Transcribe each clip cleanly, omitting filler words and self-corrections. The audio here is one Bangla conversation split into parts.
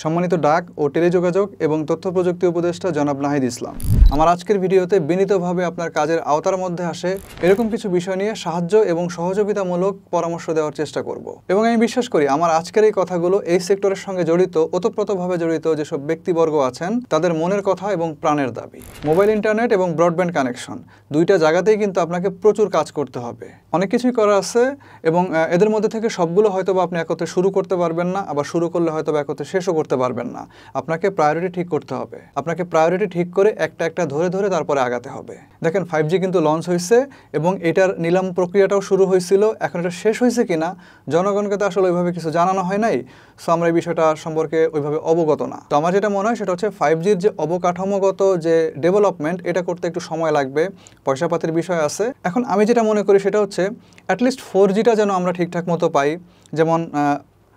সম্মানিত ডাক ও টেলিযোগাযোগ এবং তথ্য প্রযুক্তি উপদেষ্টা জনাব নাহিদ ইসলাম। আমার আজকের ভিডিওতে বিনীতভাবে আপনার কাজের আওতার মধ্যে আসে এরকম কিছু বিষয় নিয়ে সাহায্য এবং সহযোগিতামূলক পরামর্শ দেওয়ার চেষ্টা করব। এবং আমি বিশ্বাস করি আমার আজকের এই কথাগুলো এই সেক্টরের সঙ্গে জড়িত, ওতপ্রোতভাবে জড়িত যেসব ব্যক্তিবর্গ আছেন তাদের মনের কথা এবং প্রাণের দাবি। মোবাইল ইন্টারনেট এবং ব্রডব্যান্ড কানেকশন দুইটা জায়গাতেই কিন্তু আপনাকে প্রচুর কাজ করতে হবে। অনেক কিছুই করা আছে এবং এদের মধ্যে থেকে সবগুলো হয়তো বা আপনি একত্রে শুরু করতে পারবেন না, আবার শুরু করলে হয়তো বা একত্রে শেষও করতে পারবেন না। আপনাকে প্রায়োরিটি ঠিক করতে হবে। আপনাকে প্রায়োরিটি ঠিক করে একটা একটা ধরে ধরে তারপরে আগাতে হবে। দেখেন 5G কিন্তু লঞ্চ হয়েছে এবং এটার নিলাম প্রক্রিয়াটাও শুরু হয়েছিল। এখন এটা শেষ হয়েছে কিনা জনগণকে তো আসলে ওইভাবে কিছু জানানো হয় নাই। সো আমরা এই বিষয়টা সম্পর্কে ওইভাবে অবগত না। তো আমার যেটা মনে হয় সেটা হচ্ছে 5Gর যে অবকাঠামোগত যে ডেভেলপমেন্ট, এটা করতে একটু সময় লাগবে, পয়সাপাতির বিষয় আছে। এখন আমি যেটা মনে করি সেটা হচ্ছে অ্যাটলিস্ট 4Gটা যেন আমরা ঠিকঠাক মতো পাই। যেমন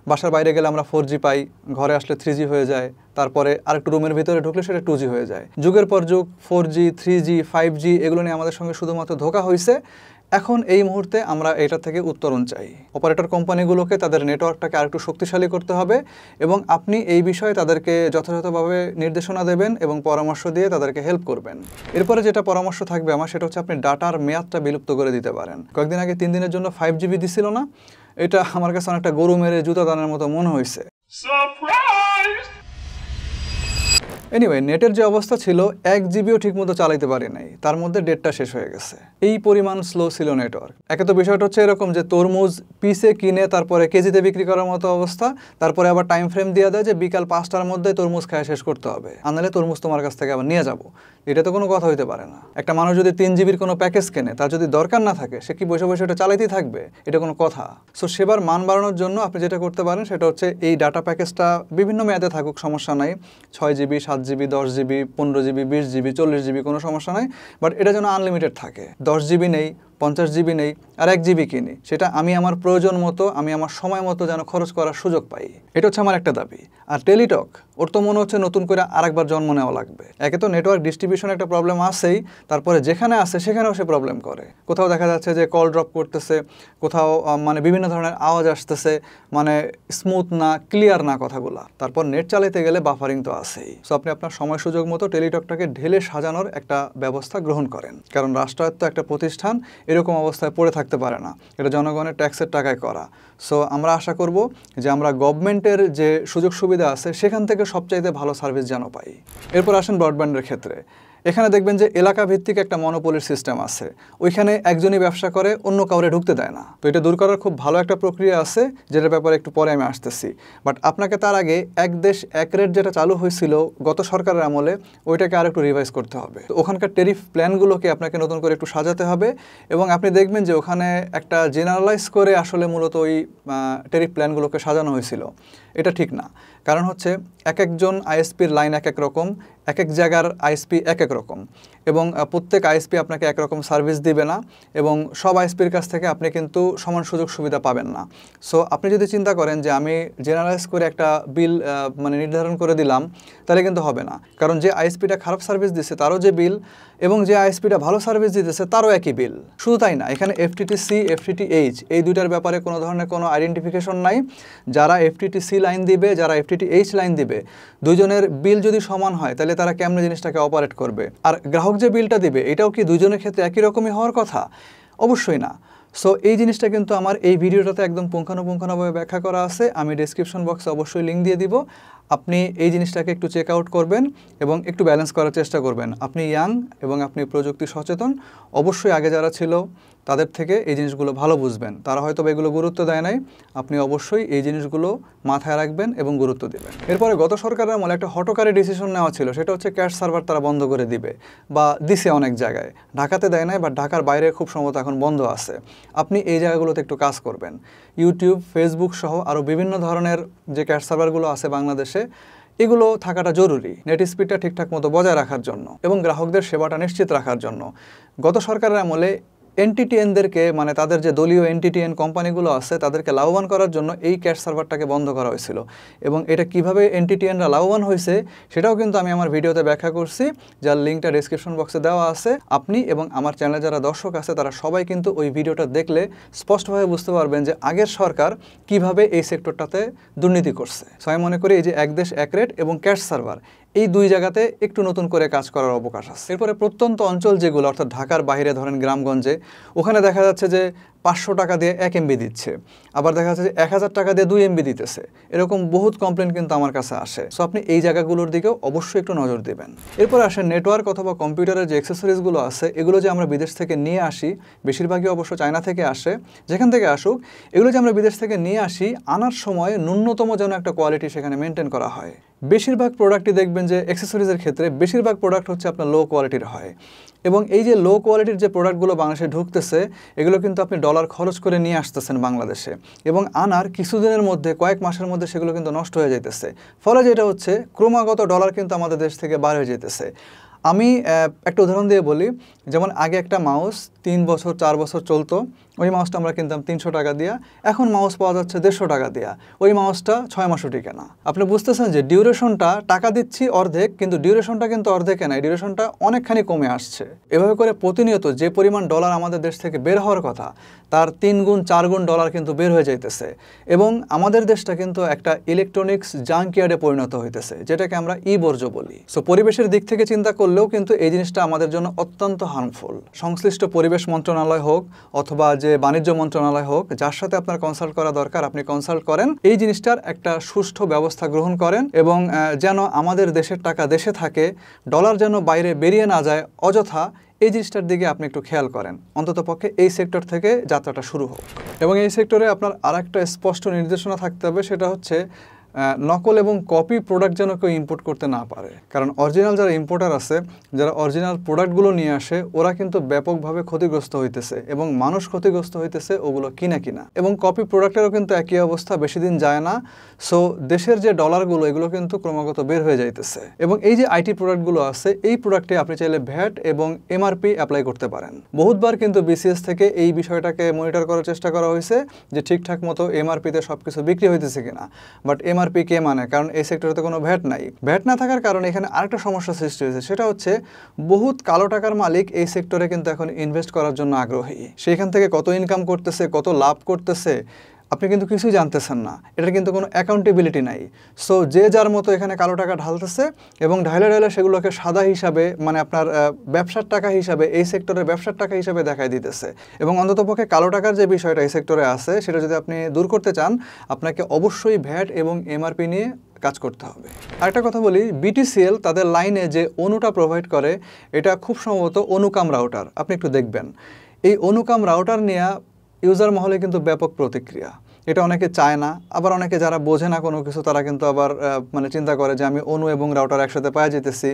বাসার বাইরে গেলে আমরা 4G পাই, ঘরে আসলে 3G হয়ে যায়, তারপরে আরেকটু রুমের ভিতরে ঢুকলে সেটা 2G হয়ে যায়। যুগের পর যুগ 4G, 3G, 5G এগুলো নিয়ে আমাদের সঙ্গে শুধুমাত্র ধোঁকা হয়েছে। এখন এই মুহূর্তে আমরা এটা থেকে উত্তরণ চাই। অপারেটর কোম্পানিগুলোকে তাদের নেটওয়ার্কটাকে আরেকটু শক্তিশালী করতে হবে এবং আপনি এই বিষয়ে তাদেরকে যথাযথভাবে নির্দেশনা দেবেন এবং পরামর্শ দিয়ে তাদেরকে হেল্প করবেন। এরপরে যেটা পরামর্শ থাকবে আমার সেটা হচ্ছে আপনি ডাটার মেয়াদটা বিলুপ্ত করে দিতে পারেন। কয়েকদিন আগে 3 দিনের জন্য 5GB দিছিল না, এটা আমার কাছে অনেকটা গরু মেরে জুতা দানের মতো মনে হয়েছে। এনিওয়ে, নেটের যে অবস্থা ছিল 1GBও ঠিকমতো চালাইতে পারি নাই, তার মধ্যে ডেটটা শেষ হয়ে গেছে। এই পরিমাণ স্লো ছিল নেটওয়ার্ক। একে তো বিষয়টা হচ্ছে এরকম যে তরমুজ পিসে কিনে তারপরে কেজিতে বিক্রি করার মতো অবস্থা, তারপরে আবার টাইম ফ্রেম দিয়ে দেয় যে বিকাল 5টার মধ্যে তরমুজ খায় শেষ করতে হবে, আনলে তরমুজ তোমার কাছ থেকে আবার নিয়ে যাবো। এটা তো কোনো কথা হইতে পারে না। একটা মানুষ যদি 3GBর কোনো প্যাকেজ কেনে, তার যদি দরকার না থাকে, সে কি বসে বসে এটা চালাইতেই থাকবে? এটা কোনো কথা? সো সেবার মান বাড়ানোর জন্য আপনি যেটা করতে পারেন সেটা হচ্ছে এই ডাটা প্যাকেজটা বিভিন্ন মেয়াদে থাকুক, সমস্যা নাই। 6GB, 7GB, 10GB, 15GB, 20GB, 40GB কোনো সমস্যা নাই, বাট এটা যেন আনলিমিটেড থাকে। 10GB নেই, 50GB নেই, আর 1GB কিনি, সেটা আমি আমার প্রয়োজন মতো, আমি আমার সময় মতো যেন খরচ করার সুযোগ পাই। এটা হচ্ছে আমার একটা দাবি। আর টেলিটক, ওর তো মনে হচ্ছে নতুন করে আরেকবার জন্ম নেওয়া লাগবে। একে তো নেটওয়ার্ক ডিস্ট্রিবিউশন একটা প্রবলেম আছেই, তারপরে যেখানে আসে সেখানেও সে প্রবলেম করে। কোথাও দেখা যাচ্ছে যে কল ড্রপ করতেছে, কোথাও মানে বিভিন্ন ধরনের আওয়াজ আসতেছে, মানে স্মুথ না, ক্লিয়ার না কথাগুলা। তারপর নেট চালাতে গেলে বাফারিং তো আছেই। সো আপনি আপনার সময় সুযোগ মতো টেলিটকটাকে ঢেলে সাজানোর একটা ব্যবস্থা গ্রহণ করেন, কারণ রাষ্ট্রায়ত্ত একটা প্রতিষ্ঠান এরকম অবস্থায় পড়ে থাকতে পারে না। এটা জনগণের ট্যাক্সের টাকায় করা। সো আমরা আশা করব যে আমরা গভর্নমেন্টের যে সুযোগ সুবিধা আছে সেখান থেকে সবচাইতে ভালো সার্ভিস যেন পাই। এরপর আসেন ব্রডব্যান্ডের ক্ষেত্রে। এখানে দেখবেন যে এলাকা ভিত্তিক একটা মনোপলির সিস্টেম আছে। ওইখানে একজনই ব্যবসা করে, অন্য কাউরে ঢুকতে দেয় না। তো এটা দূর করার খুব ভালো একটা প্রক্রিয়া আছে, যেটার ব্যাপারে একটু পরে আমি আসতেছি। বাট আপনাকে তার আগে এক দেশ এক রেট যেটা চালু হয়েছিল গত সরকারের আমলে, ওইটাকে আর একটু রিভাইজ করতে হবে। তো ওখানকার টেরিফ প্ল্যানগুলোকে আপনাকে নতুন করে একটু সাজাতে হবে এবং আপনি দেখবেন যে ওখানে একটা জেনারেলাইজ করে আসলে মূলত ওই টেরিফ প্ল্যানগুলোকে সাজানো হয়েছিল। এটা ঠিক না। কারণ হচ্ছে এক একজন আইএসপির লাইন এক এক রকম, এক এক জায়গার আইএসপি এক এক রকম, এবং প্রত্যেক আইএসপি আপনাকে একরকম সার্ভিস দিবে না এবং সব আইএসপির কাছ থেকে আপনি কিন্তু সমান সুযোগ সুবিধা পাবেন না। সো আপনি যদি চিন্তা করেন যে আমি জেনারেলাইজ করে একটা বিল মানে নির্ধারণ করে দিলাম, তাহলে কিন্তু হবে না। কারণ যে আইএসপিটা খারাপ সার্ভিস দিচ্ছে তারও যে বিল, এবং যে আইএসপিটা ভালো সার্ভিস দিতেছে তারও একই বিল। শুধু তাই না, এখানে FTTC, FTTH এই দুইটার ব্যাপারে কোনো ধরনের কোনো আইডেন্টিফিকেশন নাই। যারা FTTC লাইন দিবে, যারা FTTH লাইন দিবে, দুজনের বিল যদি সমান হয় তাহলে তারা কেমনে জিনিসটাকে অপারেট করবে? আর গ্রাহক যে বিলটা দিবে এটাও কি দুজনের ক্ষেত্রে একই রকমই হওয়ার কথা? অবশ্যই না। সো এই জিনিসটা কিন্তু আমার এই ভিডিওটাতে একদম পুঙ্খানুপুঙ্খানুভাবে ব্যাখ্যা করা আছে। আমি ডেসক্রিপশন বক্সে অবশ্যই লিঙ্ক দিয়ে দিব। আপনি এই জিনিসটাকে একটু চেক আউট করবেন এবং একটু ব্যালেন্স করার চেষ্টা করবেন। আপনি ইয়াং এবং আপনি প্রযুক্তি সচেতন, অবশ্যই আগে যারা ছিল তাদের থেকে এই জিনিসগুলো ভালো বুঝবেন। তারা হয়তো এগুলো গুরুত্ব দেয় নাই, আপনি অবশ্যই এই জিনিসগুলো মাথায় রাখবেন এবং গুরুত্ব দেবেন। এরপরে গত সরকারের আমলে একটা হঠকারী ডিসিশন নেওয়া ছিল, সেটা হচ্ছে ক্যাশ সার্ভার তারা বন্ধ করে দিবে, বা দিছে অনেক জায়গায়। ঢাকাতে দেয় নাই, বা ঢাকার বাইরে খুব সম্ভবত এখন বন্ধ আছে। আপনি এই জায়গাগুলোতে একটু কাজ করবেন। ইউটিউব, ফেসবুক সহ আরও বিভিন্ন ধরনের যে ক্যাশ সার্ভারগুলো আছে বাংলাদেশে, এগুলো থাকাটা জরুরি নেট স্পিডটা ঠিকঠাক মতো বজায় রাখার জন্য এবং গ্রাহকদের সেবাটা নিশ্চিত রাখার জন্য। গত সরকারের আমলে এনটিটিএনদেরকে মানে তাদের যে দলীয় এনটিটিএন কোম্পানিগুলো আছে তাদেরকে লাভবান করার জন্য এই ক্যাশ সার্ভারটাকে বন্ধ করা হয়েছিল। এবং এটা কিভাবে এনটিটিএনরা লাভবান হয়েছে সেটাও কিন্তু আমি আমার ভিডিওতে ব্যাখ্যা করছি, যার লিঙ্কটা ডেসক্রিপশন বক্সে দেওয়া আছে। আপনি এবং আমার চ্যানেলে যারা দর্শক আছে তারা সবাই কিন্তু ওই ভিডিওটা দেখলে স্পষ্টভাবে বুঝতে পারবেন যে আগের সরকার কিভাবে এই সেক্টরটাতে দুর্নীতি করছে। সো আমি মনে করি এই যে এক দেশ এক রেট এবং ক্যাশ সার্ভার এই দুই জায়গাতে একটু নতুন করে কাজ করার অবকাশ আছে। এরপরে প্রত্যন্ত অঞ্চল যেগুলো অর্থাৎ ঢাকার বাইরে ধরেন গ্রামগঞ্জে, ওখানে দেখা যাচ্ছে যে 500 টাকা দিয়ে 1 MB দিচ্ছে, আবার দেখা যাচ্ছে যে 1000 টাকা দিয়ে 2 MB দিতেছে। এরকম বহুত কমপ্লেন কিন্তু আমার কাছে আসে। সো আপনি এই জায়গাগুলোর দিকেও অবশ্যই একটু নজর দেবেন। এরপর আসে নেটওয়ার্ক অথবা কম্পিউটারের যে অ্যাক্সেসরিজগুলো আছে, এগুলো যে আমরা বিদেশ থেকে নিয়ে আসি, বেশিরভাগই অবশ্য চায়না থেকে আসে, যেখান থেকে আসুক, এগুলো যে আমরা বিদেশ থেকে নিয়ে আসি, আনার সময় ন্যূনতম যেন একটা কোয়ালিটি সেখানে মেনটেন করা হয়। বেশিরভাগ প্রোডাক্টই দেখবেন যে অ্যাক্সেসরিজের ক্ষেত্রে বেশিরভাগ প্রোডাক্ট হচ্ছে আপনার লো কোয়ালিটির হয়। এবং এই যে লো কোয়ালিটির যে প্রোডাক্টগুলো বাংলাদেশে ঢুকতেছে, এগুলো কিন্তু আপনি ডলার খরচ করে নিয়ে আসতেছেন বাংলাদেশে, এবং আনার কিছুদিনের মধ্যে কয়েক মাসের মধ্যে সেগুলো কিন্তু নষ্ট হয়ে যাইতেছে। ফলে যেটা হচ্ছে ক্রমাগত ডলার কিন্তু আমাদের দেশ থেকে বার হয়ে যেতেছে। আমি একটা উদাহরণ দিয়ে বলি, যেমন আগে একটা মাউস 3 বছর 4 বছর চলতো, ওই মাউসটা আমরা কিনতাম 300 টাকা দিয়া, এখন মাউস পাওয়া যাচ্ছে 150 টাকা দিয়া, ওই মাউসটা 6 মাসও টিকে না। আপনি বুঝতেছেন যে ডিউরেশনটা, টাকা দিচ্ছি অর্ধেক, কিন্তু ডিউরেশনটা কিন্তু অর্ধেকে নাই, ডিউরেশনটা অনেকখানি কমে আসছে। এভাবে করে প্রতিনিয়ত যে পরিমাণ ডলার আমাদের দেশ থেকে বের হওয়ার কথা, তার 3 গুণ 4 গুণ ডলার কিন্তু বের হয়ে যাইতেছে। এবং আমাদের দেশটা কিন্তু একটা ইলেকট্রনিক্স জাঙ্কইয়ার্ডে পরিণত হইতেছে, যেটাকে আমরা বর্জ্য বলি। সো পরিবেশের দিক থেকে চিন্তা করলেও কিন্তু এই জিনিসটা আমাদের জন্য অত্যন্ত হার্মফুল। সংশ্লিষ্ট পরিবেশ মন্ত্রণালয় হোক অথবা যে বাণিজ্য মন্ত্রণালয় হোক, যার সাথে আপনার কনসাল্ট করা দরকার আপনি কনসাল্ট করেন, এই জিনিসটার একটা সুষ্ঠু ব্যবস্থা গ্রহণ করেন, এবং যেন আমাদের দেশের টাকা দেশে থাকে, ডলার যেন বাইরে বেরিয়ে না যায় অযথা, এই জিনিসটার দিকে আপনি একটু খেয়াল করেন। অন্ততপক্ষে এই সেক্টর থেকে যাত্রাটা শুরু হোক। এবং এই সেক্টরে আপনার আরেকটা স্পষ্ট নির্দেশনা থাকতে হবে, সেটা হচ্ছে নকল এবং কপি প্রোডাক্ট যেন কেউ ইম্পোর্ট করতে না পারে। কারণ অরিজিনাল যারা ইম্পোর্টার আছে, যারা অরিজিনাল প্রোডাক্টগুলো নিয়ে আসে, ওরা কিন্তু ব্যাপকভাবে ক্ষতিগ্রস্ত হইতেছে এবং মানুষ ক্ষতিগ্রস্ত হইতেছে ওগুলো কিনা। এবং কপি প্রোডাক্টেরও কিন্তু একই অবস্থা, বেশি দিন যায় না। সো দেশের যে ডলারগুলো, এগুলো কিন্তু ক্রমাগত বের হয়ে যাইতেছে। এবং এই যে আইটি প্রোডাক্টগুলো আছে, এই প্রোডাক্টে আপনি চাইলে ভ্যাট এবং এমআরপি অ্যাপ্লাই করতে পারেন। বহুতবার কিন্তু বিসিএস থেকে এই বিষয়টাকে মনিটর করার চেষ্টা করা হয়েছে যে ঠিকঠাক মতো এমআরপিতে সব কিছু বিক্রি হইতেছে কিনা। বাট এমআরপি কে মানে, কারণ এই সেক্টরে তো কোনো ভ্যাট নাই। ভ্যাট না থাকার কারণে এখানে আরেকটা সমস্যা সৃষ্টি হয়েছে, সেটা হচ্ছে বহুত কালো টাকার মালিক এই সেক্টরে কিন্তু এখন ইনভেস্ট করার জন্য আগ্রহী। সেখান থেকে কত ইনকাম করতেছে, কত লাভ করতেছে, আপনি কিন্তু কিছুই জানতেছেন না। এটা কিন্তু কোনো অ্যাকাউন্টেবিলিটি নাই। সো যে যার মতো এখানে কালো টাকা ঢালতেছে এবং ঢালে সেগুলোকে সাদা হিসাবে, মানে আপনার ব্যবসার টাকা হিসাবে, এই সেক্টরের ব্যবসার টাকা হিসাবে দেখায় দিতেছে। এবং অন্ততপক্ষে কালো টাকার যে বিষয়টা এই সেক্টরে আছে, সেটা যদি আপনি দূর করতে চান, আপনাকে অবশ্যই ভ্যাট এবং এমআরপি নিয়ে কাজ করতে হবে। আরেকটা কথা বলি, বিটিসিএল তাদের লাইনে যে অনুটা প্রোভাইড করে, এটা খুব সম্ভবত অনুকাম রাউটার। আপনি একটু দেখবেন, এই অনুকাম রাউটার নিয়ে ইউজার মহলে কিন্তু ব্যাপক প্রতিক্রিয়া। এটা অনেকে চায় না, আবার অনেকে যারা বোঝে না কোনো কিছু, তারা কিন্তু আবার মানে চিন্তা করে যে আমি অনু এবং রাউটার একসাথে পাওয়া যেতেছি,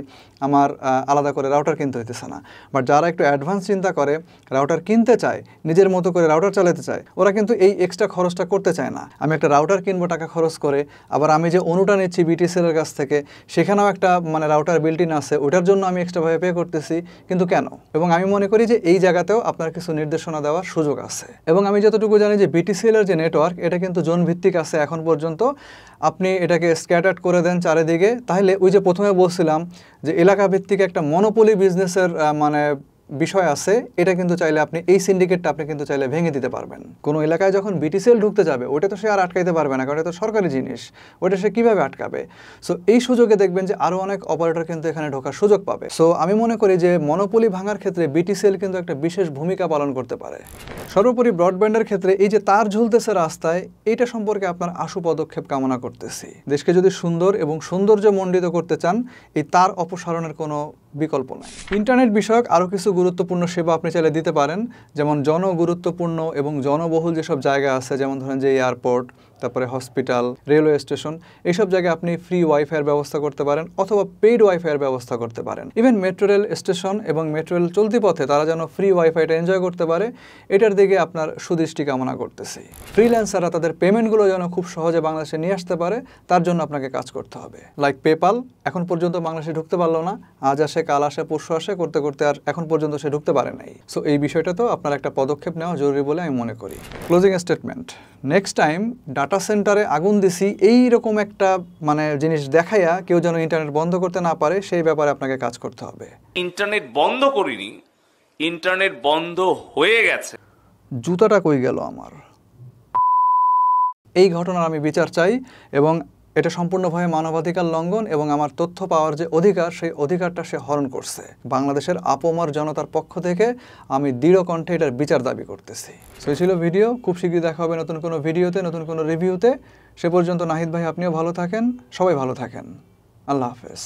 আমার আলাদা করে রাউটার কিনতে হইতেছে না। বাট যারা একটু অ্যাডভান্স চিন্তা করে, রাউটার কিনতে চায়, নিজের মতো করে রাউটার চালাতে চায়, ওরা কিন্তু এই এক্সট্রা খরচটা করতে চায় না। আমি একটা রাউটার কিনবো টাকা খরচ করে, আবার আমি যে অনুটা নিচ্ছি বিটিসিএলের কাছ থেকে, সেখানেও একটা মানে রাউটার বিল্ট ইন আছে, ওটার জন্য আমি এক্সট্রাভাবে পে করতেছি, কিন্তু কেন? এবং আমি মনে করি যে এই জায়গাতেও আপনার কিছু নির্দেশনা দেওয়ার সুযোগ আছে। এবং আমি যতটুকু জানি যে বিটিসিএলের যে নেটওয়ার্ক, এটা কিন্তু জোন ভিত্তিক আছে এখন পর্যন্ত। আপনি এটাকে স্ক্যাটার্ড করে দেন চারিদিকে, তাহলে ওই যে প্রথমে বলছিলাম যে এলাকা ভিত্তিক একটা মনোপলি বিজনেসের মানে বিষয় আছে, এটা কিন্তু চাইলে আপনি এই সিন্ডিকেটটা আপনি কিন্তু চাইলে ভেঙে দিতে পারবেন। কোনো এলাকায় যখন বিটিসিএল ঢুকতে যাবে, ওটা তো সে আর আটকাইতে পারবে না, কারণ এটা তো সরকারি জিনিস, ওটা সে কীভাবে আটকাবে? সো এই সুযোগে দেখবেন যে আরও অনেক অপারেটর কিন্তু এখানে ঢোকার সুযোগ পাবে। সো আমি মনে করি যে মনোপলি ভাঙার ক্ষেত্রে বিটিসিএল কিন্তু একটা বিশেষ ভূমিকা পালন করতে পারে। সর্বোপরি ব্রডব্যান্ডের ক্ষেত্রে এই যে তার ঝুলতেছে রাস্তায়, এইটা সম্পর্কে আপনার আশু পদক্ষেপ কামনা করতেছি। দেশকে যদি সুন্দর এবং সৌন্দর্যমণ্ডিত করতে চান, এই তার অপসারণের কোনো বিকল্প নাই। ইন্টারনেট বিষয়ক আরও কিছু গুরুত্বপূর্ণ সেবা আপনি চাইলে দিতে পারেন, যেমন জনগুরুত্বপূর্ণ এবং জনবহুল যেসব জায়গা আছে, যেমন ধরেন যে এয়ারপোর্ট, তারপরে হসপিটাল, রেলওয়ে স্টেশন, এইসব জায়গায় আপনি ফ্রি ওয়াইফাইয়ের ব্যবস্থা করতে পারেন অথবা পেইড ওয়াইফাইয়ের ব্যবস্থা করতে পারেন। ইভেন মেট্রো রেল স্টেশন এবং মেট্রো রেল চলতি পথে তারা যেন ফ্রি ওয়াইফাইটা এনজয় করতে পারে, এটার দিকে আপনার সুদৃষ্টি কামনা করতেছি। ফ্রিল্যান্সাররা তাদের পেমেন্টগুলো যেন খুব সহজে বাংলাদেশে নিয়ে আসতে পারে, তার জন্য আপনাকে কাজ করতে হবে। লাইক পেপাল এখন পর্যন্ত বাংলাদেশে ঢুকতে পারলো না, আজ আসে কাল আসে পরশু আসে করতে করতে আর এখন পর্যন্ত সে ঢুকতে পারে নাই। সো এই বিষয়টা তো আপনার একটা পদক্ষেপ নেওয়া জরুরি বলে আমি মনে করি। Closing statement, next time data সেন্টারে আগুন দিছি এইরকম একটা জিনিস দেখাইয়া কেউ যেন ইন্টারনেট বন্ধ করতে না পারে, সেই ব্যাপারে আপনাকে কাজ করতে হবে। ইন্টারনেট বন্ধ করিনি, ইন্টারনেট বন্ধ হয়ে গেছে। জুতাটা কই গেল আমার? এই ঘটনার আমি বিচার চাই এবং এটা সম্পূর্ণভাবে মানবাধিকার লঙ্ঘন এবং আমার তথ্য পাওয়ার যে অধিকার, সেই অধিকারটা সে হরণ করছে। বাংলাদেশের আপমর জনতার পক্ষ থেকে আমি দৃঢ় কণ্ঠে এটার বিচার দাবি করতেছি। সো এই ছিল ভিডিও, খুব শীঘ্রই দেখা হবে নতুন কোনো ভিডিওতে, নতুন কোনো রিভিউতে। সে পর্যন্ত নাহিদ ভাই আপনিও ভালো থাকেন, সবাই ভালো থাকেন। আল্লাহ হাফেজ।